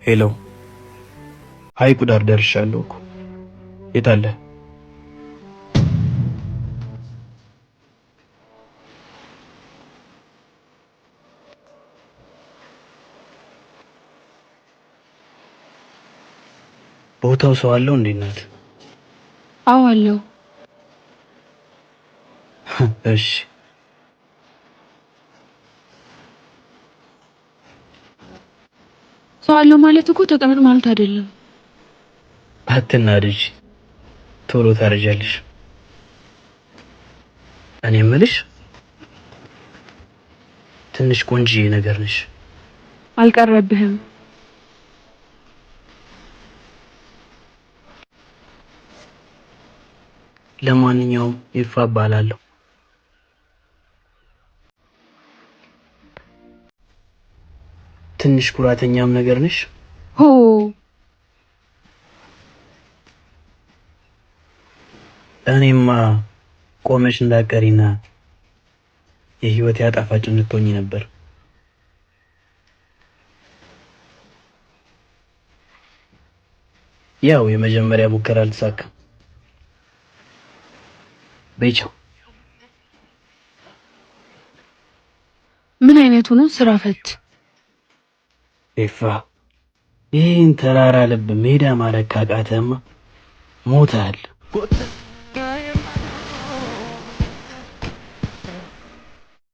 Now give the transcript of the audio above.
ሄሎ፣ ሐይቁ ዳር ደርሻለሁ እኮ። የት አለ? ቦታው ሰው አለው እንዴ እናት? አዎ አለው። እሺ ሰው አለው ማለት እኮ ተቀመጥ ማለት አይደለም። አትናደጂ፣ ቶሎ ታረጃለሽ። እኔ የምልሽ ትንሽ ቆንጆዬ ነገር ነሽ። አልቀረብህም። ለማንኛውም ይፋ እባላለሁ። ትንሽ ኩራተኛም ነገር ነሽ። ሆ እኔማ ቆመሽ እንዳቀሪና የህይወት ያጣፋጭ እንድትሆኚ ነበር። ያው የመጀመሪያ ሙከራ አልተሳካም። በይቻው ምን አይነቱ ነው? ስራ ፈት ኤፋ፣ ይህን ተራራ ልብ ሜዳ ማረግ ካቃተማ ሞታል።